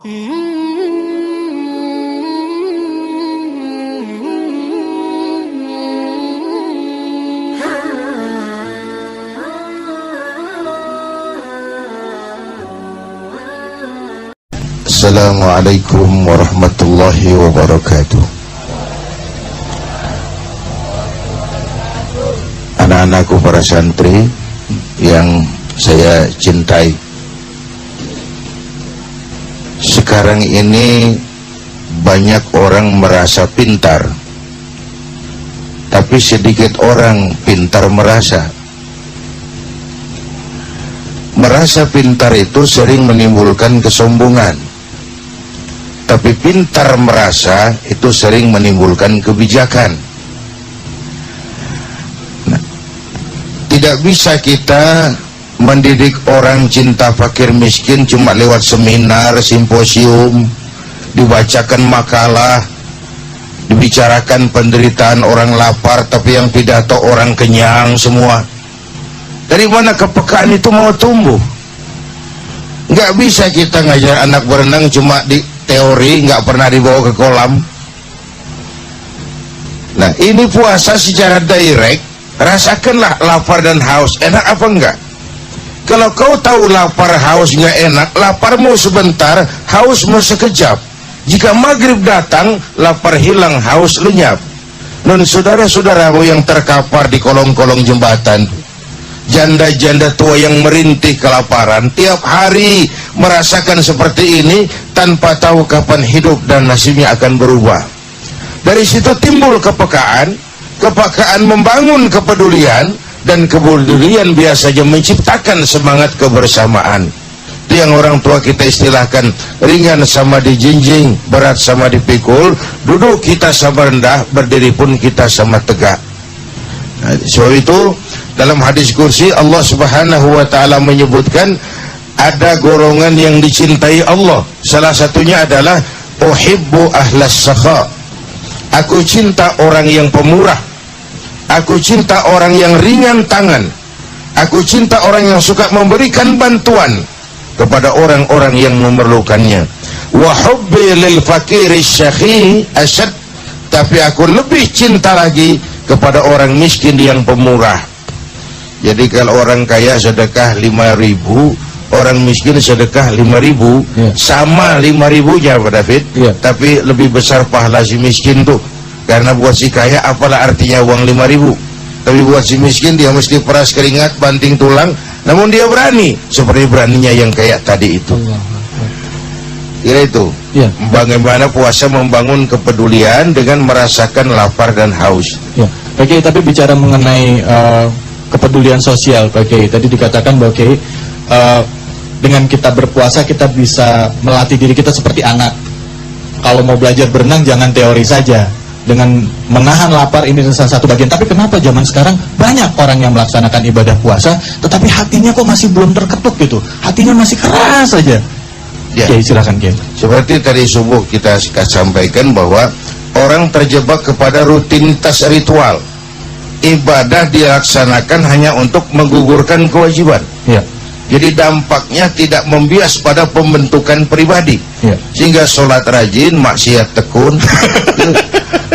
Assalamualaikum warahmatullahi wabarakatuh. Anak-anakku para santri yang saya cintai, sekarang ini banyak orang merasa pintar, tapi sedikit orang pintar merasa. Merasa pintar itu sering menimbulkan kesombongan, tapi pintar merasa itu sering menimbulkan kebijakan. Nah, tidak bisa kita mendidik orang cinta fakir miskin cuma lewat seminar, simposium, dibacakan makalah, dibicarakan penderitaan orang lapar, tapi yang pidato orang kenyang semua. Dari mana kepekaan itu mau tumbuh? Nggak bisa kita ngajar anak berenang cuma di teori, nggak pernah dibawa ke kolam. Nah, ini puasa secara direct, rasakanlah lapar dan haus, enak apa enggak? Kalau kau tahu lapar haus nggak enak, laparmu sebentar, hausmu sekejap. Jika maghrib datang, lapar hilang, haus lenyap. Non saudara-saudaramu yang terkapar di kolong-kolong jembatan, janda-janda tua yang merintih kelaparan, tiap hari merasakan seperti ini tanpa tahu kapan hidup dan nasibnya akan berubah. Dari situ timbul kepekaan, kepekaan membangun kepedulian, dan kepedulian biasanya menciptakan semangat kebersamaan. Itu yang orang tua kita istilahkan, ringan sama dijinjing, berat sama dipikul, duduk kita sama rendah, berdiri pun kita sama tegak. Nah, sebab itu dalam hadis kursi Allah Subhanahu wa ta'ala menyebutkan ada golongan yang dicintai Allah. Salah satunya adalah uhibbu ahlas sakha. Aku cinta orang yang pemurah. Aku cinta orang yang ringan tangan. Aku cinta orang yang suka memberikan bantuan kepada orang-orang yang memerlukannya. Wa hubbi lil fakiri syakhi asyad. Tapi aku lebih cinta lagi kepada orang miskin yang pemurah. Jadi kalau orang kaya sedekah 5.000, orang miskin sedekah 5.000, sama 5.000-nya Pak David, tapi lebih besar pahala si miskin tuh. Karena buat si kaya apalah artinya uang 5.000, tapi buat si miskin dia mesti peras keringat, banting tulang, namun dia berani, seperti beraninya yang kayak tadi itu. Kira itu, bagaimana puasa membangun kepedulian dengan merasakan lapar dan haus. Oke, tapi bicara mengenai kepedulian sosial, Pak Kiai, tadi dikatakan bahwa Kiai, dengan kita berpuasa kita bisa melatih diri kita seperti anak. Kalau mau belajar berenang jangan teori saja, dengan menahan lapar ini salah satu bagian. Tapi kenapa zaman sekarang banyak orang yang melaksanakan ibadah puasa tetapi hatinya kok masih belum terketuk gitu, hatinya masih keras saja. Kiai, silakan Kiai. Seperti tadi subuh kita sampaikan bahwa orang terjebak kepada rutinitas ritual. Ibadah dilaksanakan hanya untuk menggugurkan kewajiban. Jadi dampaknya tidak membias pada pembentukan pribadi. Sehingga sholat rajin, maksiat tekun,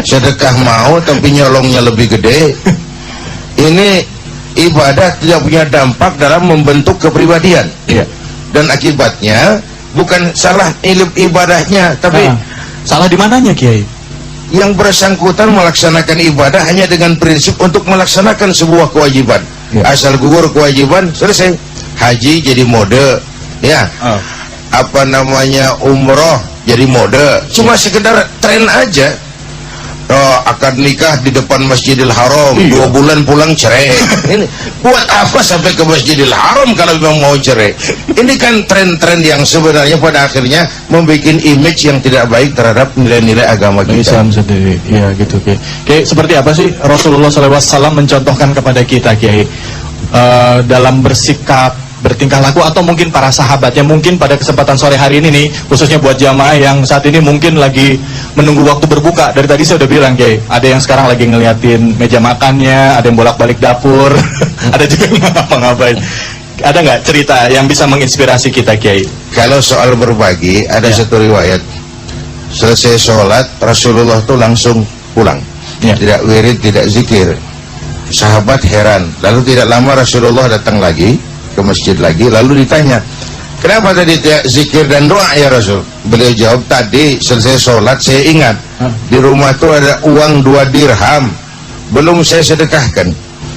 sedekah mau tapi nyolongnya lebih gede. Ini ibadah tidak punya dampak dalam membentuk kepribadian. Dan akibatnya bukan salah ibadahnya, tapi salah di mananya, Kiai? Yang bersangkutan melaksanakan ibadah hanya dengan prinsip untuk melaksanakan sebuah kewajiban. Asal gugur kewajiban, selesai. Haji jadi mode, apa namanya, umroh jadi mode, cuma sekedar tren aja. Akan nikah di depan Masjidil Haram, 2 bulan pulang cerai. Ini buat apa sampai ke Masjidil Haram kalau memang mau cerai? Ini kan tren-tren yang sebenarnya pada akhirnya membuat image yang tidak baik terhadap nilai-nilai agama kita. Islam sendiri, ya gitu, Kiai. Kiai, seperti apa sih Rasulullah SAW mencontohkan kepada kita, Kiai, dalam bersikap, bertingkah laku, atau mungkin para sahabatnya, mungkin pada kesempatan sore hari ini nih, khususnya buat jamaah yang saat ini mungkin lagi menunggu waktu berbuka. Dari tadi saya udah bilang, Kiai, ada yang sekarang lagi ngeliatin meja makannya, ada yang bolak-balik dapur, ada juga yang ngapa-ngapain. Ada nggak cerita yang bisa menginspirasi kita, Kiai? Kalau soal berbagi, ada satu riwayat. Selesai sholat, Rasulullah tuh langsung pulang. Tidak wirid, tidak zikir. Sahabat heran. Lalu tidak lama Rasulullah datang lagi ke masjid lagi, lalu ditanya, kenapa tadi tidak zikir dan doa ya Rasul? Beliau jawab, tadi selesai sholat saya ingat di rumah tuh ada uang 2 dirham, belum saya sedekahkan.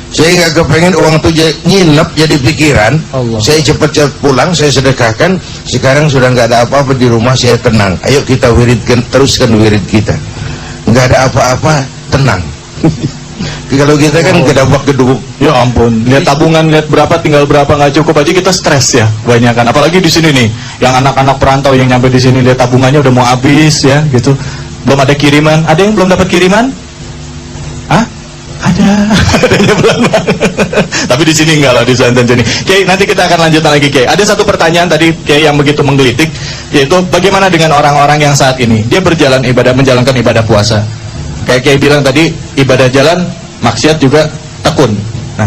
Saya nggak kepengen uang itu nginep jadi pikiran. Saya cepat-cepat pulang, saya sedekahkan. Sekarang sudah nggak ada apa-apa di rumah, saya tenang. Ayo kita wiridkan, teruskan wirid kita. Nggak ada apa-apa, tenang. Kalau kita kan gedabak-gedubuk. Ya ampun, lihat tabungan, lihat berapa, tinggal berapa, nggak cukup aja kita stres ya, banyak kan. Apalagi di sini nih, yang anak-anak perantau yang nyampe di sini lihat tabungannya udah mau habis ya, gitu. Belum ada kiriman. Ada yang belum dapat kiriman? Hah? Ada. Adanya belum. Tapi di sini enggak lah, di Santan sini. Kiai, nanti kita akan lanjutkan lagi, Kiai. Ada satu pertanyaan tadi, Kiai, yang begitu menggelitik, yaitu bagaimana dengan orang-orang yang saat ini dia berjalan ibadah, menjalankan ibadah puasa. Kayak Kiai bilang tadi, ibadah jalan, maksiat juga tekun. Nah,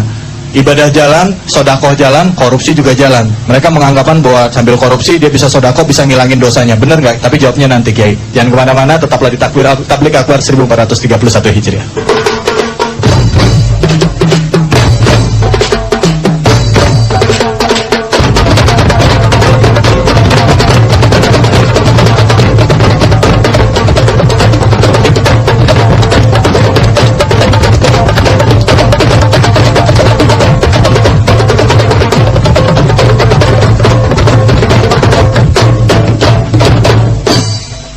ibadah jalan, sodakoh jalan, korupsi juga jalan. Mereka menganggapan bahwa sambil korupsi dia bisa sodakoh, bisa ngilangin dosanya. Bener nggak? Tapi jawabnya nanti, Kiai. Jangan kemana-mana, tetaplah di Tablik Akbar 1431 Hijriah.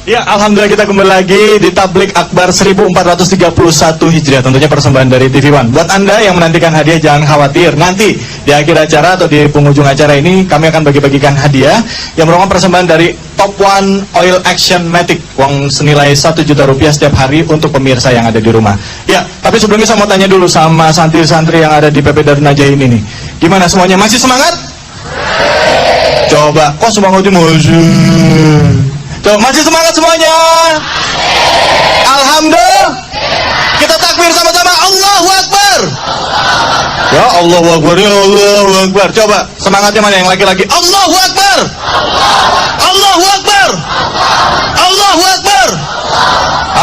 Ya, alhamdulillah kita kembali lagi di Tablik Akbar 1431 Hijriah. Tentunya persembahan dari TV One. Buat Anda yang menantikan hadiah, jangan khawatir. Nanti di akhir acara atau di penghujung acara ini kami akan bagi-bagikan hadiah yang merupakan persembahan dari Top One Oil Action Matic, uang senilai 1 juta rupiah setiap hari untuk pemirsa yang ada di rumah. Ya, tapi sebelumnya saya mau tanya dulu sama santri-santri yang ada di PP Darun Najah ini nih. Gimana semuanya, masih semangat? Coba, kok semangatnya masih? Coba, masih semangat semuanya? Alhamdulillah. Kita takbir sama-sama, Allahu Akbar. Ya Allahu Akbar, ya Allahu Akbar. Coba semangatnya mana yang laki-laki? Allahu Akbar. Allahu Akbar. Allahu Akbar.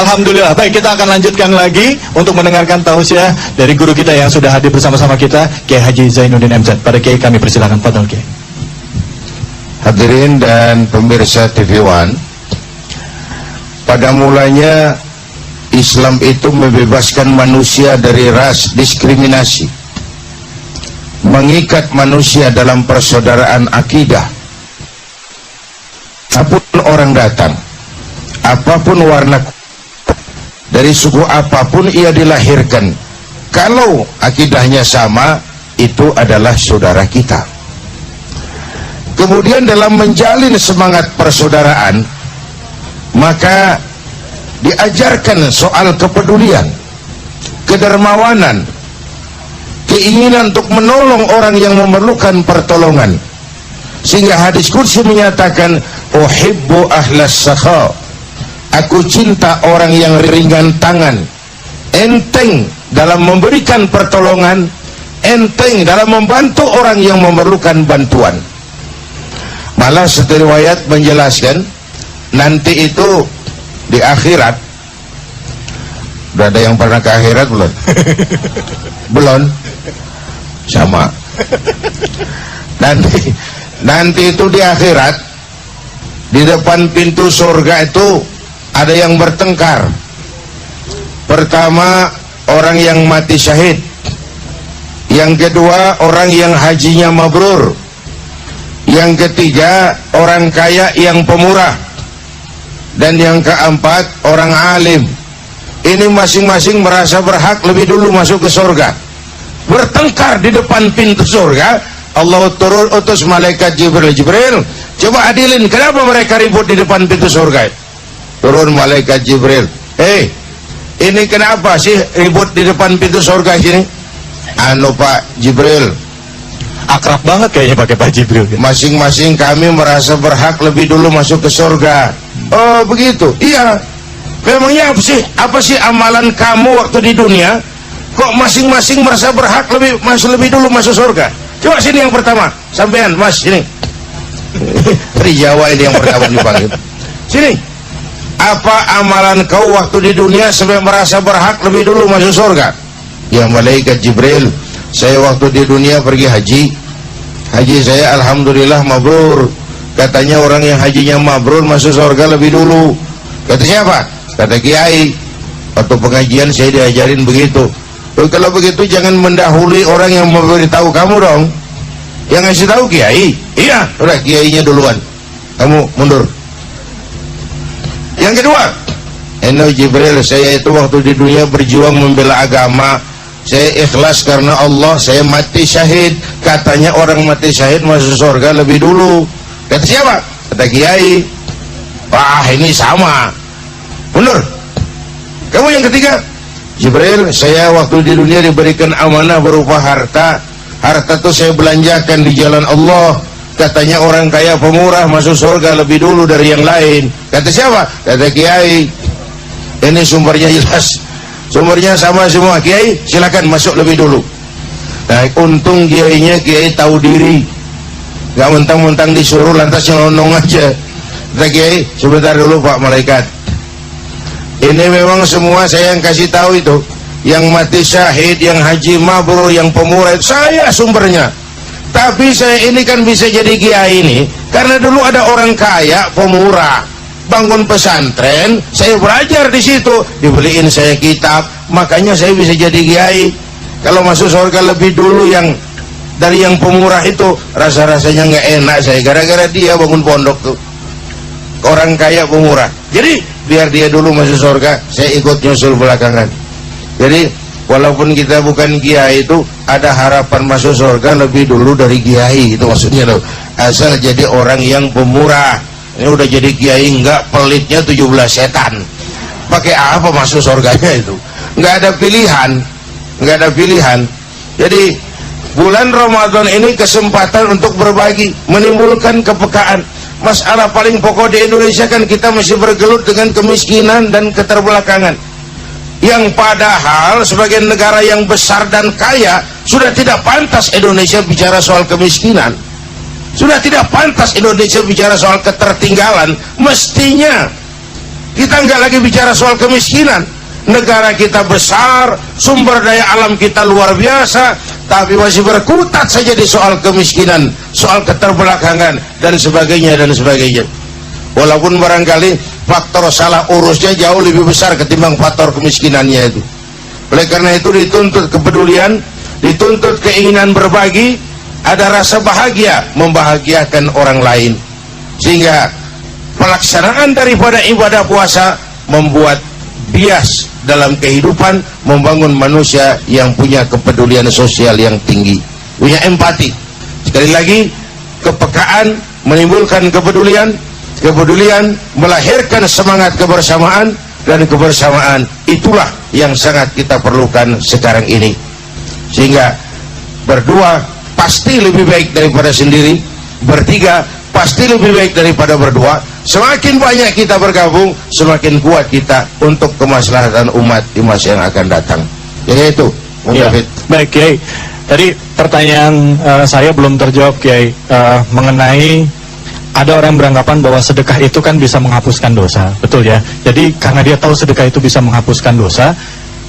Alhamdulillah. Baik, kita akan lanjutkan lagi untuk mendengarkan tausiah dari guru kita yang sudah hadir bersama-sama kita, Kiai Haji Zainuddin MZ. Pada Kiai kami persilakan, fadhil Kiai. Hadirin dan pemirsa TV One, pada mulanya Islam itu membebaskan manusia dari ras diskriminasi, mengikat manusia dalam persaudaraan akidah. Apapun orang datang, apapun warna, dari suku apapun ia dilahirkan, kalau akidahnya sama, itu adalah saudara kita. Kemudian dalam menjalin semangat persaudaraan, maka diajarkan soal kepedulian, kedermawanan, keinginan untuk menolong orang yang memerlukan pertolongan. Sehingga hadis qudsi menyatakan, uhibbu ahlas sakha, aku cinta orang yang ringan tangan, enteng dalam memberikan pertolongan, enteng dalam membantu orang yang memerlukan bantuan. Malah satu riwayat menjelaskan, nanti itu di akhirat, udah ada yang pernah ke akhirat belum? Belum? Sama. Nanti itu di akhirat, di depan pintu surga itu ada yang bertengkar. Pertama, orang yang mati syahid. Yang kedua, orang yang hajinya mabrur. Yang ketiga, orang kaya yang pemurah. Dan yang keempat, orang alim. Ini masing-masing merasa berhak lebih dulu masuk ke surga. Bertengkar di depan pintu surga. Allah turun utus malaikat Jibril, coba adilin, kenapa mereka ribut di depan pintu surga? Turun malaikat Jibril, ini kenapa sih ribut di depan pintu surga sini? Anu Pak Jibril, akrab banget kayaknya pakai Pak Jibril. Masing-masing kami merasa berhak lebih dulu masuk ke surga. Oh begitu? Iya. Memangnya apa sih amalan kamu waktu di dunia? Kok masing-masing merasa berhak lebih dulu masuk surga? Coba sini yang pertama, sampean Mas sini. Dari Jawa ini yang pertama dipanggil. Sini. Apa amalan kau waktu di dunia sampai merasa berhak lebih dulu masuk surga? Ya malaikat Jibril, saya waktu di dunia pergi haji. Haji saya alhamdulillah mabrur. Katanya orang yang hajinya mabrur masuk surga lebih dulu. Kata siapa? Kata Kiai. Waktu pengajian saya diajarin begitu. Kalau begitu jangan mendahului orang yang memberitahu kamu dong. Yang ngasih tahu Kiai. Iya, udah Kiainya duluan. Kamu mundur. Yang kedua, Jibril, saya itu waktu di dunia berjuang membela agama. Saya ikhlas karena Allah, saya mati syahid. Katanya orang mati syahid masuk surga lebih dulu. Kata siapa? Kata Kiai. Wah, ini sama. Mundur. Kamu yang ketiga, Jibril, saya waktu di dunia diberikan amanah berupa harta. Harta itu saya belanjakan di jalan Allah. Katanya orang kaya pemurah masuk surga lebih dulu dari yang lain. Kata siapa? Kata Kiai. Ini sumbernya jelas. Sumbernya sama semua. Kiai, silakan masuk lebih dulu. Nah, untung Kiainya Kiai tahu diri. Gak mentang-mentang disuruh lantas nyelonong aja. Kata Kiai, sebentar dulu Pak Malaikat. Ini memang semua saya yang kasih tahu itu. Yang mati syahid, yang haji mabrur, yang pemurah, saya sumbernya. Tapi saya ini kan bisa jadi Kiai ini karena dulu ada orang kaya pemurah bangun pesantren, saya belajar di situ, dibeliin saya kitab, makanya saya bisa jadi Kiai. Kalau masuk surga lebih dulu yang dari yang pemurah itu, rasa-rasanya nggak enak saya gara-gara dia bangun pondok tuh. Orang kaya pemurah. Jadi biar dia dulu masuk surga, saya ikut nyusul belakangan. Jadi walaupun kita bukan Kiai itu ada harapan masuk surga lebih dulu dari Kiai, itu maksudnya loh. Asal jadi orang yang pemurah. Ini udah jadi Kiai enggak, pelitnya 17 setan. Pakai apa masuk surganya itu? Enggak ada pilihan. Enggak ada pilihan. Jadi bulan Ramadan ini kesempatan untuk berbagi, menimbulkan kepekaan. Masalah paling pokok di Indonesia kan kita masih bergelut dengan kemiskinan dan keterbelakangan. Yang padahal sebagai negara yang besar dan kaya, sudah tidak pantas Indonesia bicara soal kemiskinan. Sudah tidak pantas Indonesia bicara soal ketertinggalan. Mestinya kita nggak lagi bicara soal kemiskinan. Negara kita besar, sumber daya alam kita luar biasa, tapi masih berkutat saja di soal kemiskinan, soal keterbelakangan dan sebagainya dan sebagainya. Walaupun barangkali faktor salah urusnya jauh lebih besar ketimbang faktor kemiskinannya itu. Oleh karena itu dituntut kepedulian, dituntut keinginan berbagi, ada rasa bahagia membahagiakan orang lain. Sehingga pelaksanaan daripada ibadah puasa membuat bias dalam kehidupan, membangun manusia yang punya kepedulian sosial yang tinggi, punya empati. Sekali lagi, kepekaan menimbulkan kepedulian, kepedulian melahirkan semangat kebersamaan, dan kebersamaan itulah yang sangat kita perlukan sekarang ini. Sehingga berdua pasti lebih baik daripada sendiri, bertiga pasti lebih baik daripada berdua. Semakin banyak kita bergabung, semakin kuat kita untuk kemaslahatan umat di masa yang akan datang. Jadi itu, ya. Baik Kiai, tadi pertanyaan saya belum terjawab Kiai, mengenai ada orang beranggapan bahwa sedekah itu kan bisa menghapuskan dosa, betul ya? Jadi karena dia tahu sedekah itu bisa menghapuskan dosa,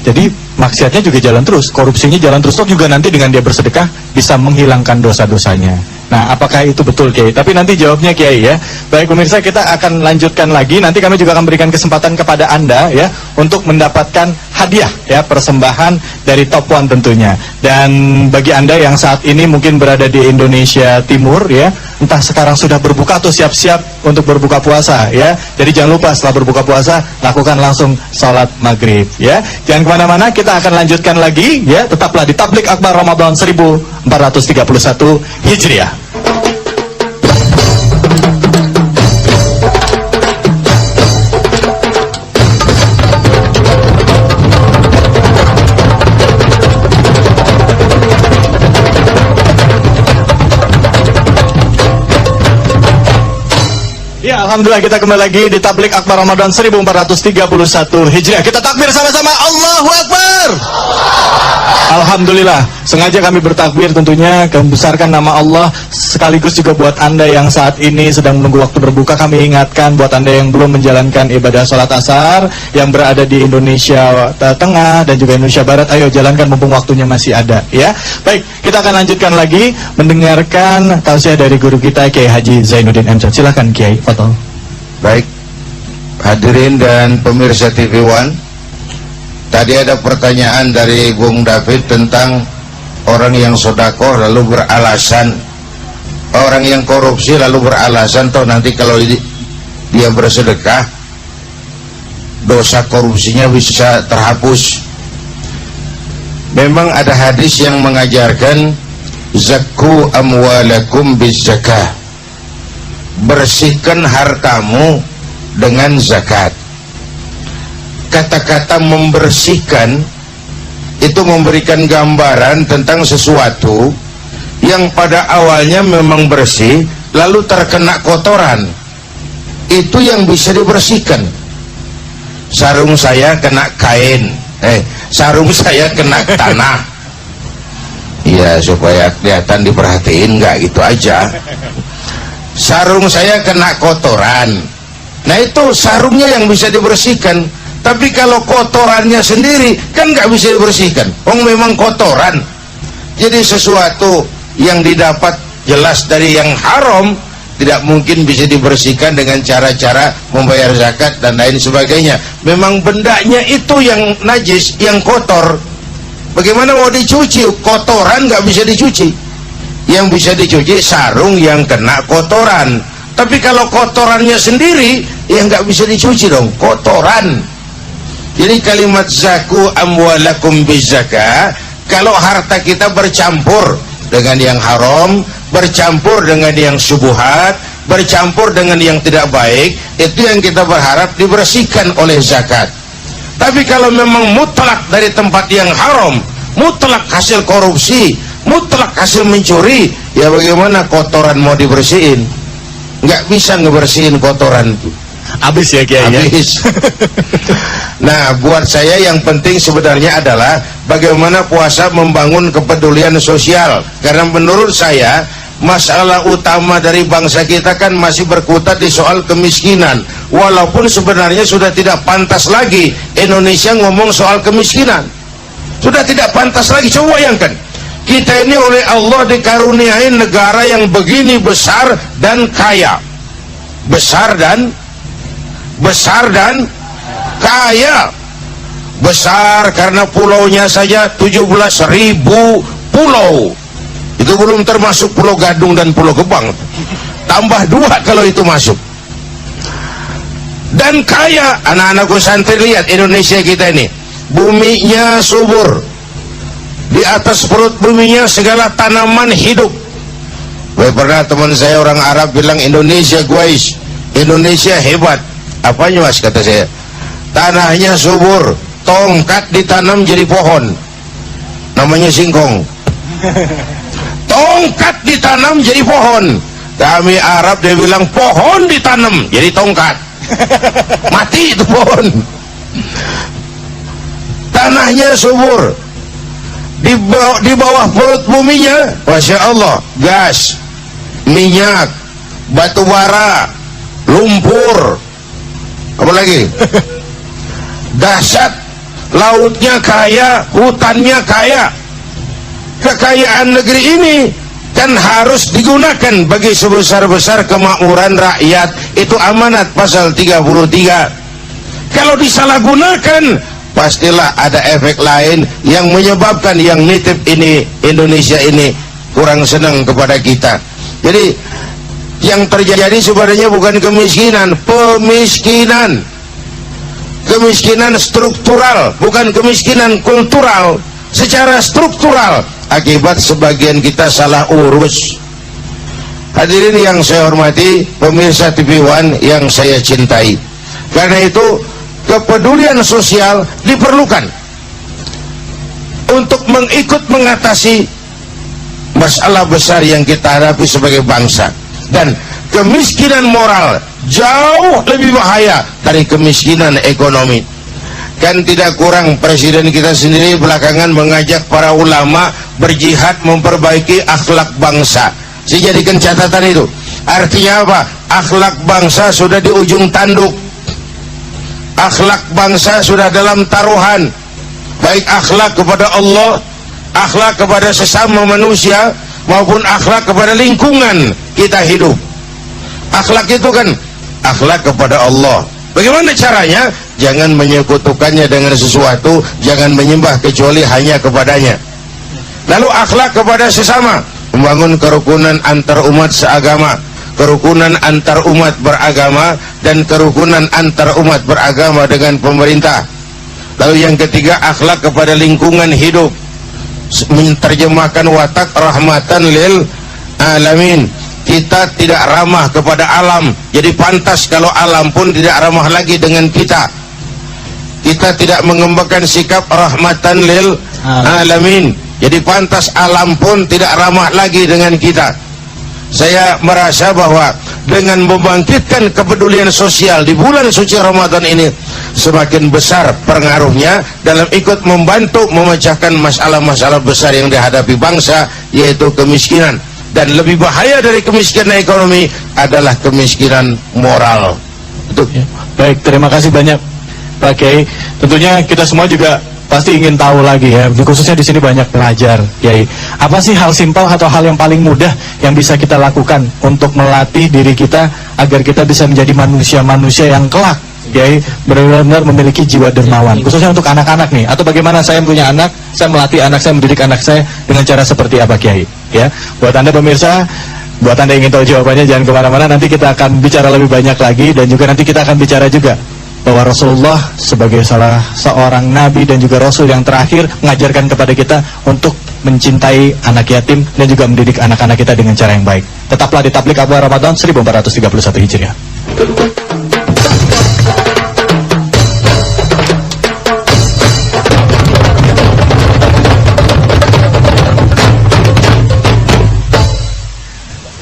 jadi maksiatnya juga jalan terus, korupsinya jalan terus, toh juga nanti dengan dia bersedekah bisa menghilangkan dosa-dosanya. Nah, apakah itu betul Kiai? Tapi nanti jawabnya Kiai ya. Baik pemirsa, kita akan lanjutkan lagi. Nanti kami juga akan berikan kesempatan kepada Anda ya untuk mendapatkan hadiah ya, persembahan dari Top One tentunya. Dan bagi Anda yang saat ini mungkin berada di Indonesia Timur ya, entah sekarang sudah berbuka atau siap-siap untuk berbuka puasa ya. Jadi jangan lupa setelah berbuka puasa lakukan langsung sholat maghrib ya. Jangan kemana-mana, kita akan lanjutkan lagi ya. Tetaplah di Tablik Akbar Ramadan 1431 Hijriah. Ya, alhamdulillah kita kembali lagi di Tablik Akbar Ramadan 1431 Hijriah. Kita takbir sama-sama, Allahu Akbar. Alhamdulillah, sengaja kami bertakbir tentunya membesarkan nama Allah, sekaligus juga buat Anda yang saat ini sedang menunggu waktu berbuka, kami ingatkan buat Anda yang belum menjalankan ibadah sholat asar, yang berada di Indonesia Tengah dan juga Indonesia Barat, ayo jalankan mumpung waktunya masih ada, ya. Baik, kita akan lanjutkan lagi mendengarkan tausiah dari guru kita Kiai Haji Zainuddin Amjad. Silakan Kiai. Baik, hadirin dan pemirsa TV One, tadi ada pertanyaan dari Bung David tentang orang yang sedekah lalu beralasan, orang yang korupsi lalu beralasan toh nanti kalau dia bersedekah dosa korupsinya bisa terhapus. Memang ada hadis yang mengajarkan zakku amwalakum bizzakah, bersihkan hartamu dengan zakat. Kata-kata membersihkan itu memberikan gambaran tentang sesuatu yang pada awalnya memang bersih lalu terkena kotoran, itu yang bisa dibersihkan. Sarung saya kena kain, sarung saya kena tanah, ya supaya kelihatan diperhatiin, nggak gitu aja. Sarung saya kena kotoran, nah itu sarungnya yang bisa dibersihkan. Tapi kalau kotorannya sendiri kan nggak bisa dibersihkan, memang kotoran. Jadi sesuatu yang didapat jelas dari yang haram tidak mungkin bisa dibersihkan dengan cara-cara membayar zakat dan lain sebagainya. Memang bendanya itu yang najis, yang kotor. Bagaimana mau dicuci? Kotoran nggak bisa dicuci. Yang bisa dicuci sarung yang kena kotoran. Tapi kalau kotorannya sendiri ya nggak bisa dicuci dong, kotoran. Jadi kalimat zaku amwalakum bizakah, kalau harta kita bercampur dengan yang haram, bercampur dengan yang syubhat, bercampur dengan yang tidak baik, itu yang kita berharap dibersihkan oleh zakat. Tapi kalau memang mutlak dari tempat yang haram, mutlak hasil korupsi, mutlak hasil mencuri, ya bagaimana kotoran mau dibersihin? Nggak bisa ngebersihin kotoran itu. Habis ya Kiai. Habis. Nah, buat saya yang penting sebenarnya adalah bagaimana puasa membangun kepedulian sosial. Karena menurut saya masalah utama dari bangsa kita kan masih berkutat di soal kemiskinan. Walaupun sebenarnya sudah tidak pantas lagi Indonesia ngomong soal kemiskinan. Sudah tidak pantas lagi. Coba bayangkan, kita ini oleh Allah dikaruniai negara yang begini besar dan kaya. Besar dan kaya. Besar karena pulaunya saja 17.000 pulau. Itu belum termasuk Pulau Gadung dan Pulau Gebang. Tambah 2 kalau itu masuk. Dan kaya. Anak-anakku santri, lihat Indonesia kita ini, buminya subur. Di atas perut buminya segala tanaman hidup. Pernah teman saya orang Arab bilang, Indonesia guys, Indonesia hebat. Apanya mas, kata saya? Tanahnya subur, tongkat ditanam jadi pohon, namanya singkong. Tongkat ditanam jadi pohon. Kami Arab dia bilang pohon ditanam jadi tongkat, mati itu pohon. Tanahnya subur, di bawah perut buminya, masya Allah, gas, minyak, batu bara, lumpur, apa lagi? Dahsyat. Lautnya kaya, hutannya kaya. Kekayaan negeri ini kan harus digunakan bagi sebesar-besar kemakmuran rakyat. Itu amanat pasal 33. Kalau disalahgunakan, pastilah ada efek lain yang menyebabkan yang nitip ini, Indonesia ini, kurang senang kepada kita. Jadi yang terjadi sebenarnya bukan kemiskinan, pemiskinan. Kemiskinan struktural, bukan kemiskinan kultural. Secara struktural, akibat sebagian kita salah urus. Hadirin yang saya hormati, pemirsa TV One yang saya cintai, karena itu kepedulian sosial diperlukan untuk mengikut mengatasi masalah besar yang kita hadapi sebagai bangsa. Dan kemiskinan moral jauh lebih bahaya dari kemiskinan ekonomi. Kan tidak kurang presiden kita sendiri belakangan mengajak para ulama berjihad memperbaiki akhlak bangsa. Saya jadikan catatan itu. Artinya apa? Akhlak bangsa sudah di ujung tanduk. Akhlak bangsa sudah dalam taruhan. Baik akhlak kepada Allah, akhlak kepada sesama manusia, maupun akhlak kepada lingkungan kita hidup. Akhlak itu kan akhlak kepada Allah. Bagaimana caranya? Jangan menyekutukannya dengan sesuatu, jangan menyembah kecuali hanya kepadanya. Lalu akhlak kepada sesama, membangun kerukunan antar umat seagama, kerukunan antar umat beragama, dan kerukunan antar umat beragama dengan pemerintah. Lalu yang ketiga, akhlak kepada lingkungan hidup, menerjemahkan watak rahmatan lil alamin. Kita tidak ramah kepada alam, jadi pantas kalau alam pun tidak ramah lagi dengan kita. Kita tidak mengembangkan sikap rahmatan lil alamin, jadi pantas alam pun tidak ramah lagi dengan kita. Saya merasa bahwa dengan membangkitkan kepedulian sosial di bulan suci Ramadan ini, semakin besar pengaruhnya dalam ikut membantu memecahkan masalah-masalah besar yang dihadapi bangsa, yaitu kemiskinan. Dan lebih bahaya dari kemiskinan ekonomi adalah kemiskinan moral. Itu. Ya. Baik, terima kasih banyak Pak Kiai. Tentunya kita semua juga pasti ingin tahu lagi ya, khususnya di sini banyak pelajar, Kiai. Apa sih hal simpel atau hal yang paling mudah yang bisa kita lakukan untuk melatih diri kita agar kita bisa menjadi manusia-manusia yang kelak, Kiai, benar-benar memiliki jiwa dermawan, khususnya untuk anak-anak nih. Atau bagaimana saya punya anak, saya melatih anak saya, mendidik anak saya dengan cara seperti apa, Kiai? Ya, buat Anda pemirsa, buat Anda yang ingin tahu jawabannya jangan kemana-mana. Nanti kita akan bicara lebih banyak lagi, dan juga nanti kita akan bicara juga bahwa Rasulullah sebagai salah seorang nabi dan juga rasul yang terakhir mengajarkan kepada kita untuk mencintai anak yatim dan juga mendidik anak-anak kita dengan cara yang baik. Tetaplah di Tablik Akbar Ramadan 1431 Hijriah.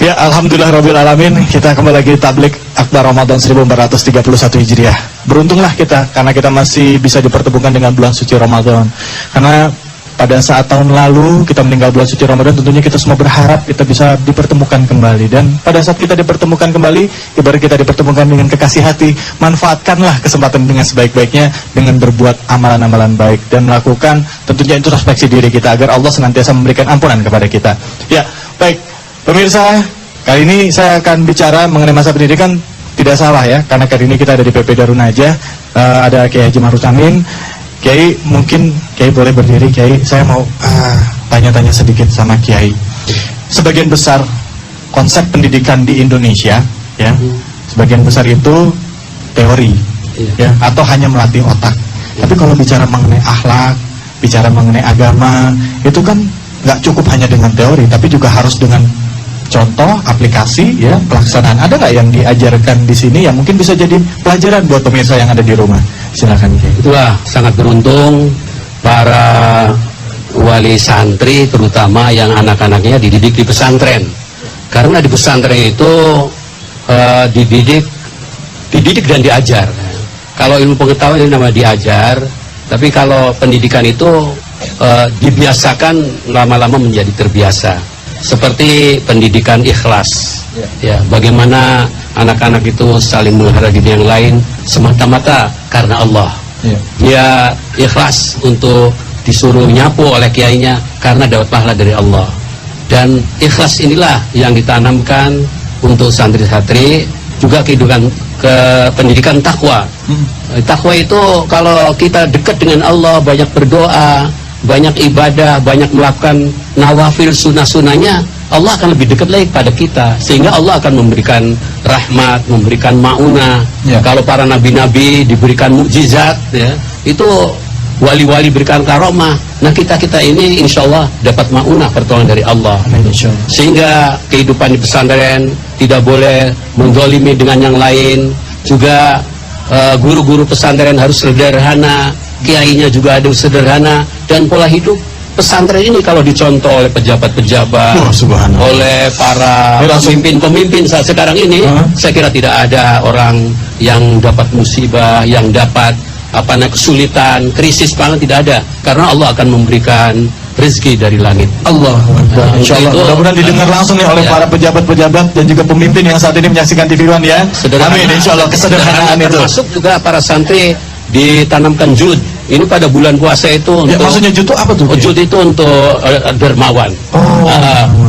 Ya, alhamdulillah rabbil alamin, kita kembali lagi di Tablik Akbar Ramadan 1431 Hijriah. Beruntunglah kita karena kita masih bisa dipertemukan dengan bulan suci Ramadan. Karena pada saat tahun lalu kita meninggal bulan suci Ramadan, tentunya kita semua berharap kita bisa dipertemukan kembali. Dan pada saat kita dipertemukan kembali, ibarat kita dipertemukan dengan kekasih hati, manfaatkanlah kesempatan dengan sebaik-baiknya dengan berbuat amalan-amalan baik dan melakukan tentunya introspeksi diri kita agar Allah senantiasa memberikan ampunan kepada kita. Ya, baik. Pemirsa, kali ini saya akan bicara mengenai masa pendidikan. Tidak salah ya, karena kali ini kita ada di PP Darun Najah, ada Kiai Haji Ma'ruf Amin. Kiai, mungkin Kiai boleh berdiri. Kiai, saya mau tanya-tanya sedikit sama Kiai. Sebagian besar konsep pendidikan di Indonesia, ya, sebagian besar itu teori, ya, atau hanya melatih otak. Tapi kalau bicara mengenai akhlak, bicara mengenai agama, itu kan nggak cukup hanya dengan teori, tapi juga harus dengan contoh, aplikasi, ya, pelaksanaan. Ada nggak yang diajarkan di sini yang mungkin bisa jadi pelajaran buat pemirsa yang ada di rumah? Silakan. Itulah sangat beruntung para wali santri, terutama yang anak-anaknya dididik di pesantren. Karena di pesantren itu dididik dan diajar. Kalau ilmu pengetahuan ini namanya diajar, tapi kalau pendidikan itu dibiasakan lama-lama menjadi terbiasa. Seperti pendidikan ikhlas, ya, bagaimana anak-anak itu saling menghargai yang lain semata-mata karena Allah. Dia ikhlas untuk disuruh nyapu oleh kiainya karena dapat pahala dari Allah. Dan ikhlas inilah yang ditanamkan untuk santri-santri, juga kehidupan pendidikan takwa. Takwa itu kalau kita dekat dengan Allah, banyak berdoa, banyak ibadah, banyak melakukan nawafil sunnah-sunnahnya, Allah akan lebih dekat lagi pada kita, sehingga Allah akan memberikan rahmat, memberikan ma'unah. Kalau para nabi-nabi diberikan mukjizat, ya, itu wali-wali berikan karomah. Nah, kita ini insya Allah dapat ma'unah, pertolongan dari Allah. Sehingga kehidupan di pesantren tidak boleh menzalimi dengan yang lain. Juga guru-guru pesantren harus sederhana, kiainya juga ada sederhana, dan pola hidup pesantren ini kalau dicontoh oleh pejabat-pejabat, Subhanallah, oleh para pemimpin saat sekarang ini, saya kira tidak ada orang yang dapat musibah, yang dapat kesulitan, krisis pangan, tidak ada, karena Allah akan memberikan rezeki dari langit. Allah, insya Allah. Mudah-mudahan didengar langsung nih oleh para pejabat-pejabat dan juga pemimpin yang saat ini menyaksikan TV One ya. Amin, insya Allah kesederhanaan itu. Termasuk juga para santri ditanamkan jud. Ini pada bulan puasa itu untuk. Ya, maksudnya jud itu apa tuh? Jud itu untuk dermawan.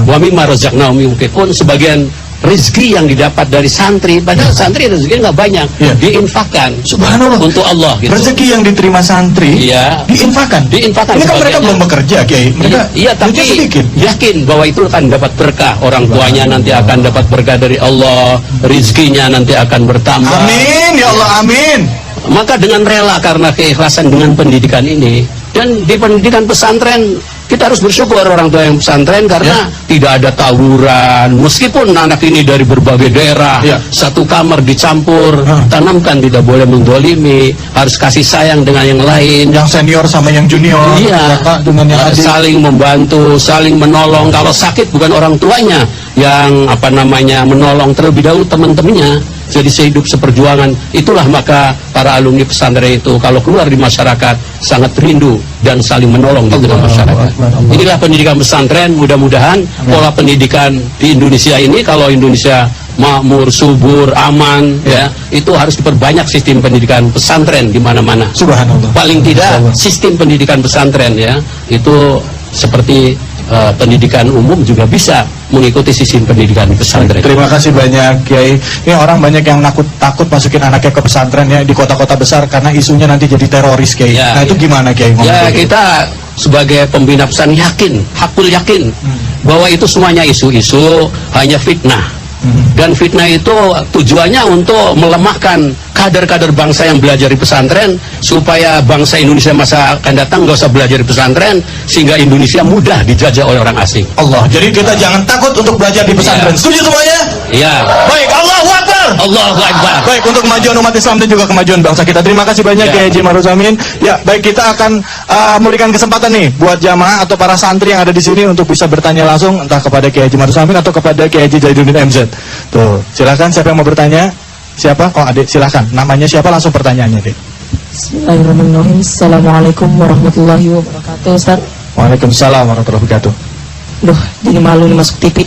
Wa mimma razaqnahum yunfiqun, sebagian rezeki yang didapat dari santri, padahal santri rezeki nggak banyak, diinfakkan. Subhanallah, untuk Allah gitu. Rezeki yang diterima santri diinfakkan. Ini kan mereka belum bekerja, Kiai. Mereka tapi sedikit. Yakin bahwa itu akan dapat berkah, orang tuanya nanti akan dapat berkah dari Allah, rezekinya nanti akan bertambah. Amin ya Allah, amin. Maka dengan rela, karena keikhlasan dengan pendidikan ini, dan di pendidikan pesantren kita harus bersyukur orang tua yang pesantren, karena tidak ada tawuran, meskipun anak ini dari berbagai daerah, satu kamar dicampur, tanamkan tidak boleh mendolimi, harus kasih sayang dengan yang lain, yang senior sama yang junior, dengan yang saling membantu, saling menolong. Kalau sakit bukan orang tuanya yang menolong, terlebih dahulu teman-temannya. Jadi sehidup seperjuangan. Itulah maka para alumni pesantren itu kalau keluar di masyarakat sangat rindu dan saling menolong di tengah masyarakat. Inilah pendidikan pesantren. Mudah-mudahan pola pendidikan di Indonesia ini, kalau Indonesia makmur, subur, aman, itu harus diperbanyak sistem pendidikan pesantren di mana-mana. Subhanallah. Paling tidak sistem pendidikan pesantren itu seperti pendidikan umum juga bisa mengikuti sistem pendidikan pesantren. Terima kasih banyak, Kiai. Ini orang banyak yang takut masukin anaknya ke pesantren ya di kota-kota besar karena isunya nanti jadi teroris, Kiai. Itu gimana, Kiai? Kita sebagai pembina pesantren hakul yakin bahwa itu semuanya isu-isu hanya fitnah. Dan fitnah itu tujuannya untuk melemahkan kader-kader bangsa yang belajar di pesantren, supaya bangsa Indonesia masa akan datang nggak usah belajar di pesantren, sehingga Indonesia mudah dijajah oleh orang asing. Allah, jadi kita jangan takut untuk belajar di pesantren. Setuju semuanya? Iya. Baik, Allahu Akbar. Allahu Akbar. Baik, untuk kemajuan umat Islam dan juga kemajuan bangsa kita. Terima kasih banyak Kiai Haji Ma'ruf Amin. Ya, baik, kita akan memberikan kesempatan nih buat jamaah atau para santri yang ada di sini untuk bisa bertanya langsung entah kepada Kiai Haji Ma'ruf Amin atau kepada Kiai Haji Zainuddin MZ. Tuh, silakan siapa yang mau bertanya? Siapa? Oh, Adik, silakan. Namanya siapa? Langsung pertanyaannya, Adik. Bismillahirrahmanirrahim. Assalamualaikum warahmatullahi wabarakatuh, Ustaz. Waalaikumsalam warahmatullahi wabarakatuh. Duh, jadi malu nih masuk TV.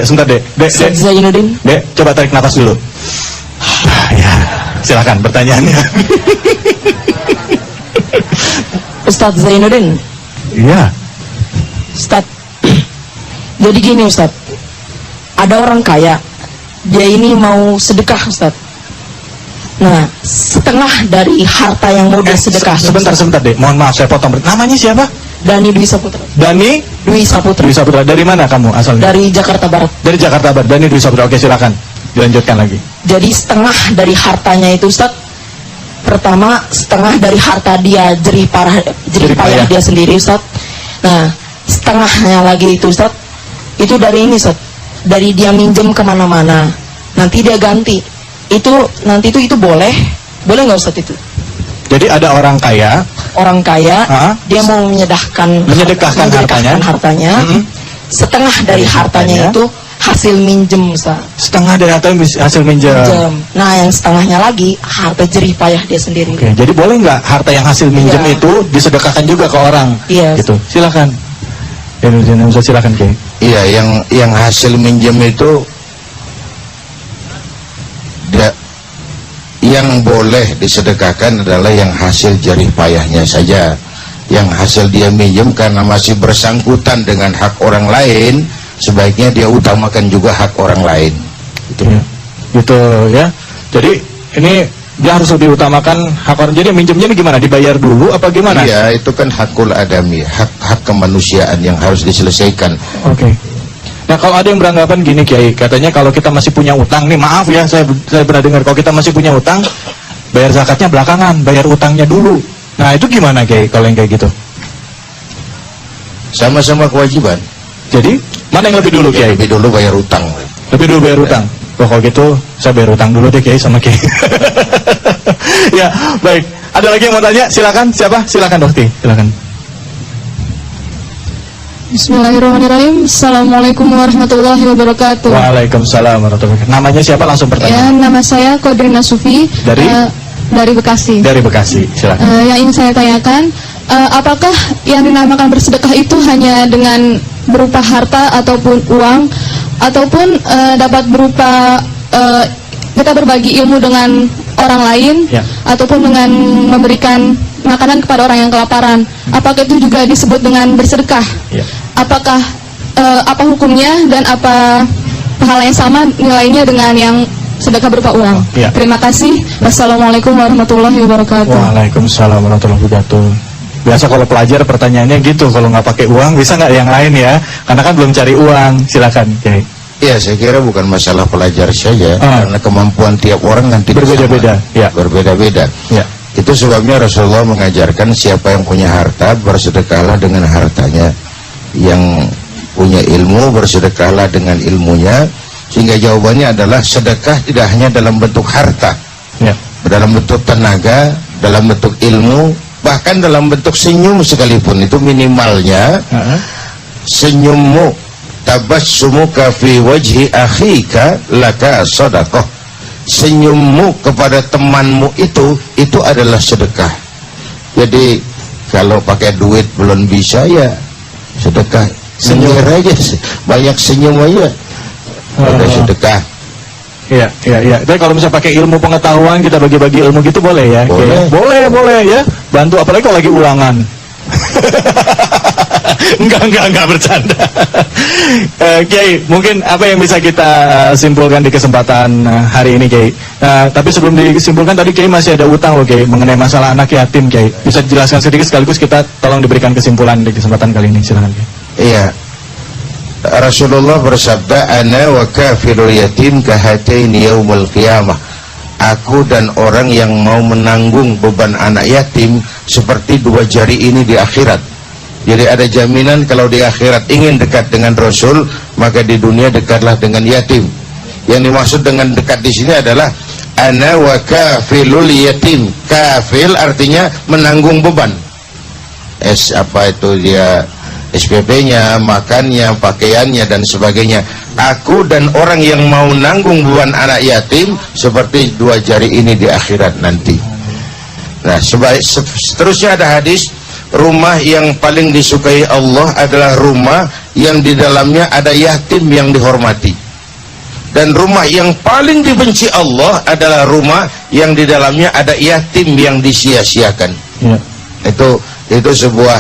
Sebentar, Dek. Ustaz Zainuddin. Dek, coba tarik nafas dulu. Ya, silakan pertanyaannya. Ustaz Zainuddin. Iya. Ustaz, jadi gini Ustaz, ada orang kaya, dia ini mau sedekah Ustaz. Nah, setengah dari harta yang mau dia sedekah. Sebentar Dek, mohon maaf saya potong. Namanya siapa? Dani Dwi Saputra. Dani Dwi Saputra. Dwi Saputra. Dari mana kamu asalnya? Dari Jakarta Barat. Dari Jakarta Barat. Dani Dwi Saputra. Oke, silakan dilanjutkan lagi. Jadi setengah dari hartanya itu Ustaz, pertama setengah dari harta dia jerih payah dia sendiri Ustaz. Nah, setengahnya lagi itu Ustaz, itu dari ini Ustaz, dari dia minjem kemana-mana, nanti dia ganti. Itu nanti itu boleh nggak Ustaz itu? Jadi ada orang kaya, dia mau menyedekahkan hartanya. Setengah dari hartanya itu hasil minjem Ustaz. Setengah dari hartanya hasil minjem. Nah, yang setengahnya lagi harta jerih payah dia sendiri. Oke, jadi boleh nggak harta yang hasil minjem itu disedekahkan juga ke orang? Iya. Gitu. Silakan. Silakan, Kiai. Iya, yang hasil minjem itu yang boleh disedekahkan adalah yang hasil jerih payahnya saja. Yang hasil dia minjem karena masih bersangkutan dengan hak orang lain, sebaiknya dia utamakan juga hak orang lain. Gitu ya. Jadi ini dia harus diutamakan hak orang. Jadi minjemnya ini gimana? Dibayar dulu apa gimana? Iya, itu kan hakul adami, hak kemanusiaan yang harus diselesaikan. Oke. Nah, kalau ada yang beranggapan gini, Kiai, katanya kalau kita masih punya utang, nih maaf ya, saya pernah dengar kalau kita masih punya utang, bayar zakatnya belakangan, bayar utangnya dulu. Nah, itu gimana, Kiai, kalau yang kayak gitu? Sama-sama kewajiban. Jadi, mana yang lebih dulu, Kiai? Lebih dulu bayar utang. Lebih dulu bayar utang. Wah, kalau gitu saya bayar utang dulu deh Kiai sama Kiai. Ya, baik. Ada lagi yang mau tanya? Silakan. Siapa? Silakan Dokti. Silakan. Bismillahirrahmanirrahim. Assalamualaikum warahmatullahi wabarakatuh. Waalaikumsalam warahmatullahi wabarakatuh. Namanya siapa? Langsung Ya, pertanyaan. nama saya Kodrina Sufi dari Bekasi. Dari Bekasi. Silakan. Yang ingin saya tanyakan, apakah yang dinamakan bersedekah itu hanya dengan berupa harta ataupun uang, ataupun dapat berupa kita berbagi ilmu dengan orang lain, Ya. ataupun dengan memberikan makanan kepada orang yang kelaparan? Apakah itu juga disebut dengan bersedekah? Ya. Apakah apa hukumnya dan apa pahala yang sama nilainya dengan yang sedekah berupa uang? Ya. Terima kasih. Wassalamualaikum warahmatullahi wabarakatuh. Waalaikumsalam warahmatullahi wabarakatuh. Biasa kalau pelajar pertanyaannya gitu, kalau nggak pakai uang bisa nggak yang lain ya? Karena kan belum cari uang. Silakan, Kiai. Ya, saya kira bukan masalah pelajar saja, karena kemampuan tiap orang kan tidak Berbeda-beda, sama. ya. Berbeda-beda. Ya. Itu sebabnya Rasulullah mengajarkan siapa yang punya harta bersedekahlah dengan hartanya, yang punya ilmu bersedekahlah dengan ilmunya, sehingga jawabannya adalah sedekah tidak hanya dalam bentuk harta, Ya. dalam bentuk tenaga, dalam bentuk ilmu, bahkan dalam bentuk senyum sekalipun. Itu minimalnya senyummu, tabassumuka fi wajhi akhika laka sadaqah. Senyummu kepada temanmu itu adalah sedekah. Jadi kalau pakai duit belum bisa, ya sedekah. Senyum aja, banyak senyum aja, ada sedekah. Iya, iya, iya. Tapi kalau misalnya pakai ilmu pengetahuan kita bagi-bagi ilmu gitu boleh ya? Boleh. Boleh, boleh ya. Bantu apalagi kalau lagi ulangan. Enggak bercanda. Kiai, mungkin apa yang bisa kita simpulkan di kesempatan hari ini, Kiai? Tapi sebelum disimpulkan tadi Kiai masih ada utang loh, Kiai, mengenai masalah anak yatim, Kiai. Bisa dijelaskan sedikit sekaligus kita tolong diberikan kesimpulan di kesempatan kali ini. Silakan, Kiai. Iya. Rasulullah bersabda, ana wa kafirul yatim kahataini yaumul qiyamah. Aku dan orang yang mau menanggung beban anak yatim seperti dua jari ini di akhirat. Jadi ada jaminan kalau di akhirat ingin dekat dengan Rasul, maka di dunia dekatlah dengan yatim. Yang dimaksud dengan dekat di sini adalah ana wa kafilul yatim. Kafil artinya menanggung beban. Apa itu dia, SPP-nya, makannya, pakaiannya dan sebagainya. Aku dan orang yang mau nanggung beban anak yatim seperti dua jari ini di akhirat nanti. Nah, seterusnya ada hadis, rumah yang paling disukai Allah adalah rumah yang di dalamnya ada yatim yang dihormati. Dan rumah yang paling dibenci Allah adalah rumah yang di dalamnya ada yatim yang disia-siakan. Ya. Itu sebuah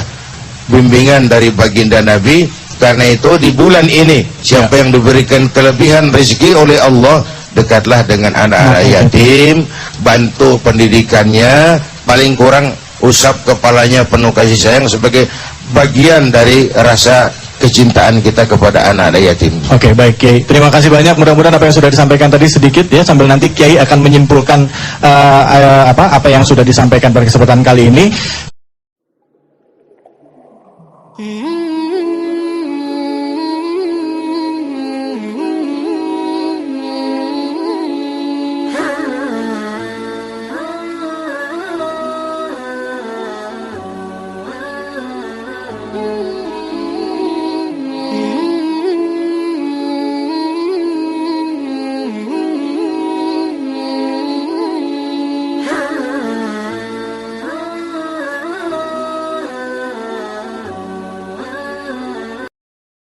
bimbingan dari baginda Nabi. Karena itu di bulan ini siapa yang diberikan kelebihan rezeki oleh Allah, dekatlah dengan anak-anak yatim, bantu pendidikannya, paling kurang usap kepalanya penuh kasih sayang sebagai bagian dari rasa kecintaan kita kepada anak-anak yatim. Oke, baik Kiai. Terima kasih banyak. Mudah-mudahan apa yang sudah disampaikan tadi sedikit ya, sambil nanti Kiai akan menyimpulkan apa yang sudah disampaikan pada kesempatan kali ini.